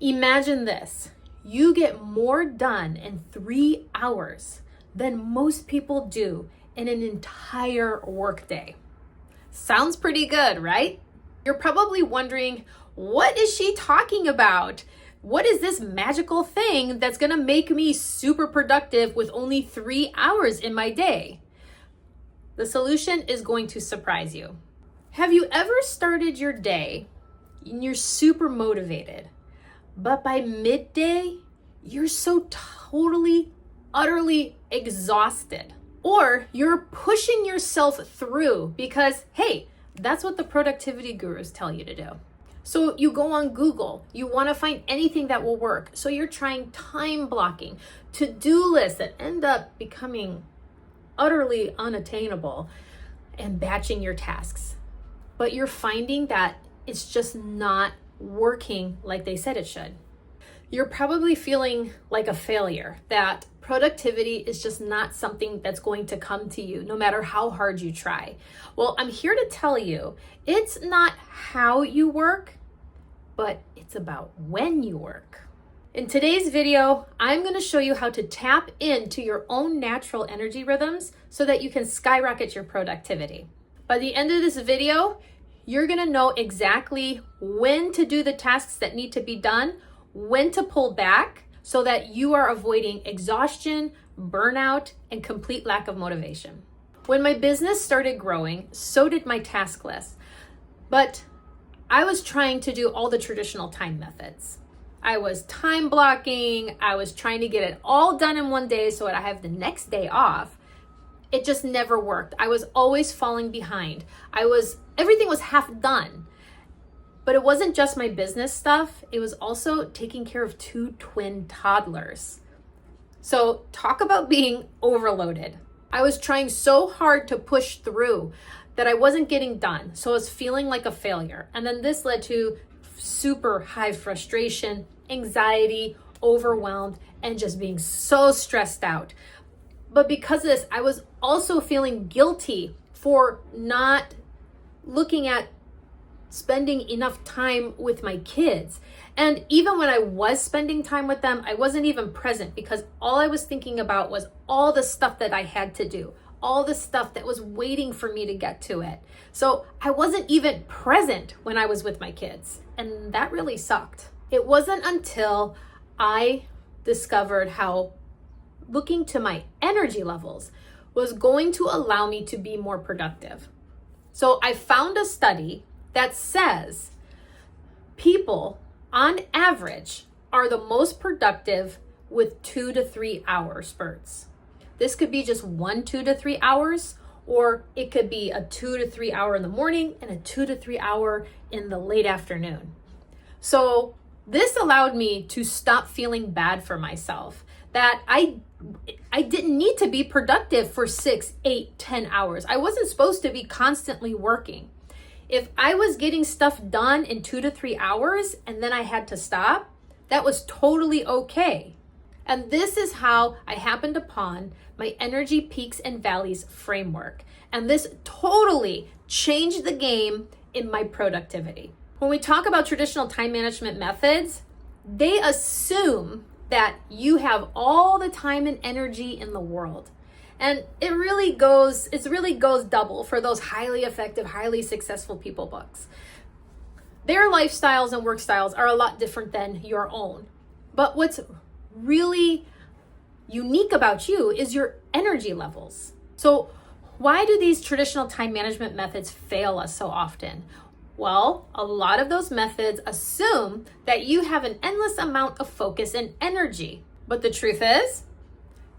Imagine this. You get more done in 3 hours than most people do in an entire workday. Sounds pretty good, right? You're probably wondering, what is she talking about? What is this magical thing that's gonna make me super productive with only 3 hours in my day? The solution is going to surprise you. Have you ever started your day and you're super motivated, but by midday, you're so totally, utterly exhausted? Or you're pushing yourself through because, hey, that's what the productivity gurus tell you to do. So you go on Google, you want to find anything that will work. So you're trying time blocking, to-do lists that end up becoming utterly unattainable, and batching your tasks. But you're finding that it's just not working like they said it should. You're probably feeling like a failure, that productivity is just not something that's going to come to you no matter how hard you try. Well, I'm here to tell you, it's not how you work, but it's about when you work. In today's video, I'm going to show you how to tap into your own natural energy rhythms so that you can skyrocket your productivity. By the end of this video, you're going to know exactly when to do the tasks that need to be done, when to pull back so that you are avoiding exhaustion, burnout, and complete lack of motivation. When my business started growing, so did my task list. But I was trying to do all the traditional time methods. I was time blocking. I was trying to get it all done in one day so that I have the next day off. It just never worked. I was always falling behind. Everything was half done. But it wasn't just my business stuff. It was also taking care of 2 twin toddlers. So talk about being overloaded. I was trying so hard to push through that I wasn't getting done. So I was feeling like a failure. And then this led to super high frustration, anxiety, overwhelmed, and just being so stressed out. But because of this, I was also feeling guilty for not looking at spending enough time with my kids. And even when I was spending time with them, I wasn't even present because all I was thinking about was all the stuff that I had to do, all the stuff that was waiting for me to get to it. So I wasn't even present when I was with my kids. And that really sucked. It wasn't until I discovered how looking to my energy levels was going to allow me to be more productive. So I found a study that says people on average are the most productive with 2 to 3 hour spurts. This could be just 2 to 3 hours, or it could be a 2 to 3 hour in the morning and a 2 to 3 hour in the late afternoon. So this allowed me to stop feeling bad for myself, that I didn't need to be productive for 6, 8, 10 hours. I wasn't supposed to be constantly working. If I was getting stuff done in 2 to 3 hours and then I had to stop, that was totally okay. And this is how I happened upon my energy peaks and valleys framework. And this totally changed the game in my productivity. When we talk about traditional time management methods, they assume that you have all the time and energy in the world. And it really goes double for those highly effective, highly successful people books. Their lifestyles and work styles are a lot different than your own. But what's really unique about you is your energy levels. So why do these traditional time management methods fail us so often? Well, a lot of those methods assume that you have an endless amount of focus and energy. But the truth is,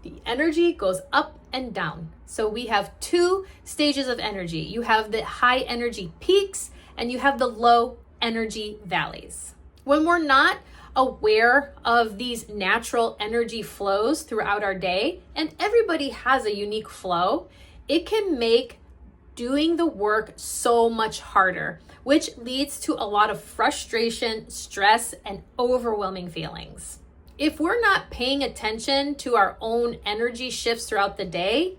the energy goes up and down. So we have 2 stages of energy. You have the high energy peaks and you have the low energy valleys. When we're not aware of these natural energy flows throughout our day, and everybody has a unique flow, it can make doing the work so much harder, which leads to a lot of frustration, stress, and overwhelming feelings. If we're not paying attention to our own energy shifts throughout the day,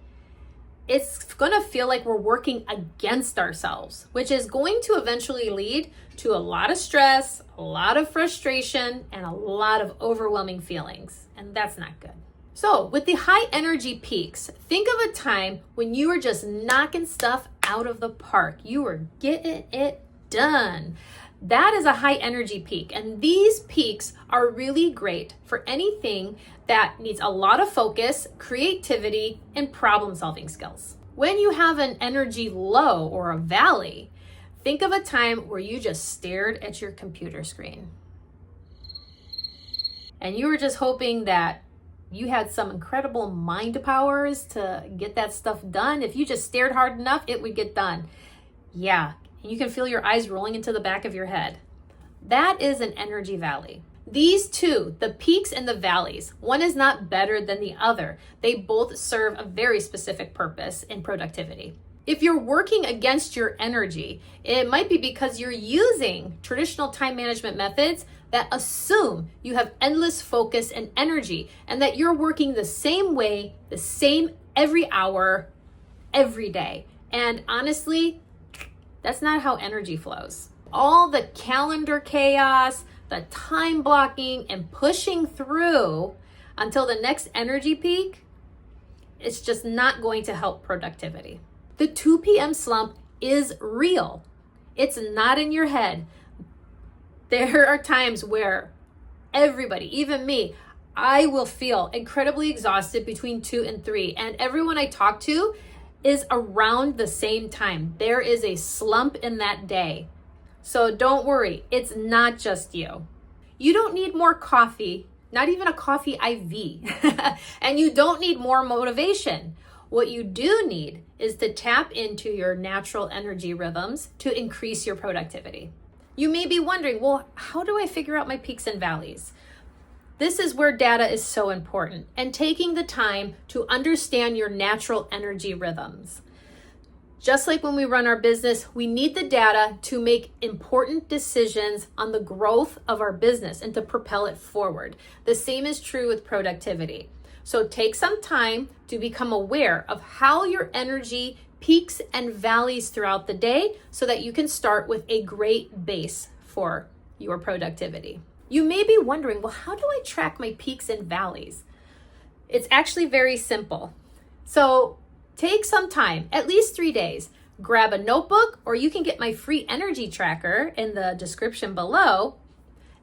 it's going to feel like we're working against ourselves, which is going to eventually lead to a lot of stress, a lot of frustration, and a lot of overwhelming feelings. And that's not good. So with the high energy peaks, think of a time when you were just knocking stuff out of the park. You were getting it done. That is a high energy peak. And these peaks are really great for anything that needs a lot of focus, creativity, and problem solving skills. When you have an energy low or a valley, think of a time where you just stared at your computer screen. And you were just hoping that you had some incredible mind powers to get that stuff done. If you just stared hard enough, it would get done. Yeah, you can feel your eyes rolling into the back of your head. That is an energy valley. These two, the peaks and the valleys, one is not better than the other. They both serve a very specific purpose in productivity. If you're working against your energy, it might be because you're using traditional time management methods that assume you have endless focus and energy, and that you're working the same way, the same every hour, every day. And honestly, that's not how energy flows. All the calendar chaos, the time blocking, and pushing through until the next energy peak, it's just not going to help productivity. The 2 p.m. slump is real. It's not in your head. There are times where everybody, even me, I will feel incredibly exhausted between 2 and 3. And everyone I talk to is around the same time. There is a slump in that day. So don't worry, it's not just you. You don't need more coffee, not even a coffee IV. And you don't need more motivation. What you do need is to tap into your natural energy rhythms to increase your productivity. You may be wondering, well, how do I figure out my peaks and valleys? This is where data is so important, and taking the time to understand your natural energy rhythms. Just like when we run our business, we need the data to make important decisions on the growth of our business and to propel it forward. The same is true with productivity. So take some time to become aware of how your energy peaks and valleys throughout the day so that you can start with a great base for your productivity. You may be wondering, well, how do I track my peaks and valleys? It's actually very simple. So take some time, at least 3 days, grab a notebook, or you can get my free energy tracker in the description below,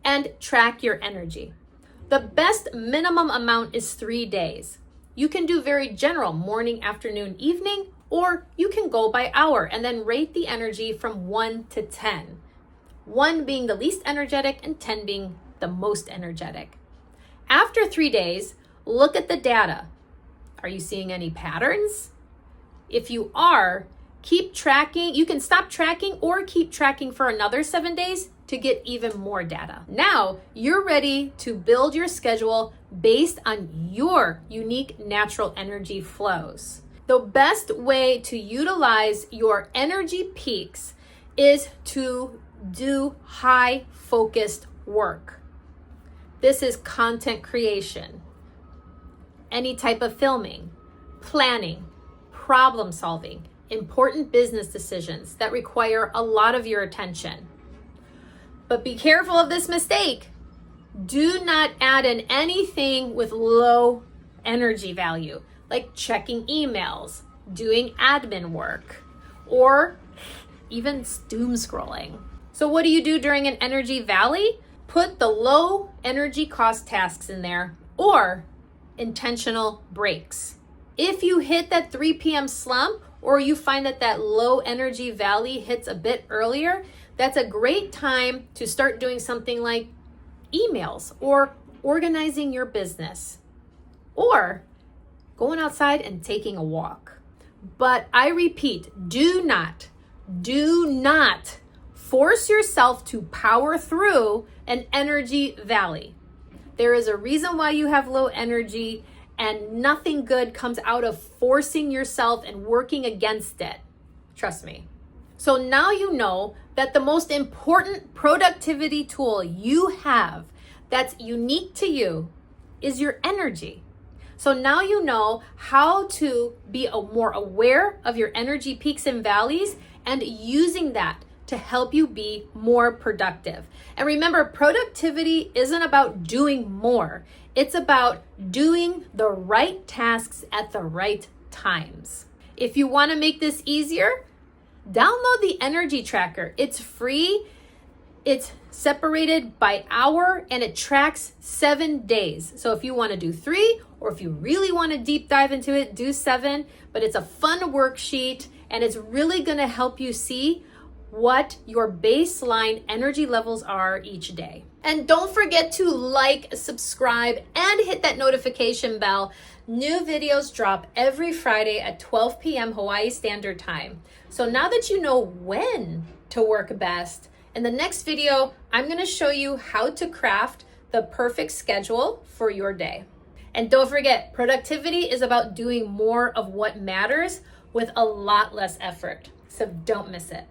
and track your energy. The best minimum amount is 3 days. You can do very general, morning, afternoon, evening, or you can go by hour and then rate the energy from 1 to 10. 1 being the least energetic and 10 being the most energetic. After 3 days, look at the data. Are you seeing any patterns? If you are, keep tracking. You can stop tracking or keep tracking for another 7 days to get even more data. Now you're ready to build your schedule based on your unique natural energy flows. The best way to utilize your energy peaks is to do high focused work. This is content creation, any type of filming, planning, problem solving, important business decisions that require a lot of your attention. But be careful of this mistake. Do not add in anything with low energy value, like checking emails, doing admin work, or even doom scrolling. So what do you do during an energy valley? Put the low energy cost tasks in there, or intentional breaks. If you hit that 3 p.m. slump, or you find that low energy valley hits a bit earlier, that's a great time to start doing something like emails or organizing your business or going outside and taking a walk. But I repeat, do not force yourself to power through an energy valley. There is a reason why you have low energy, and nothing good comes out of forcing yourself and working against it. Trust me. So now you know that the most important productivity tool you have that's unique to you is your energy. So now you know how to be more aware of your energy peaks and valleys and using that to help you be more productive. And remember, productivity isn't about doing more. It's about doing the right tasks at the right times. If you want to make this easier, download the energy tracker. It's free. It's separated by hour and it tracks 7 days. So if you want to do 3, or if you really want to deep dive into it, do 7. But it's a fun worksheet and it's really going to help you see what your baseline energy levels are each day. And don't forget to like, subscribe, and hit that notification bell. New videos drop every Friday at 12 p.m. Hawaii Standard Time. So now that you know when to work best, in the next video, I'm going to show you how to craft the perfect schedule for your day. And don't forget, productivity is about doing more of what matters with a lot less effort. So don't miss it.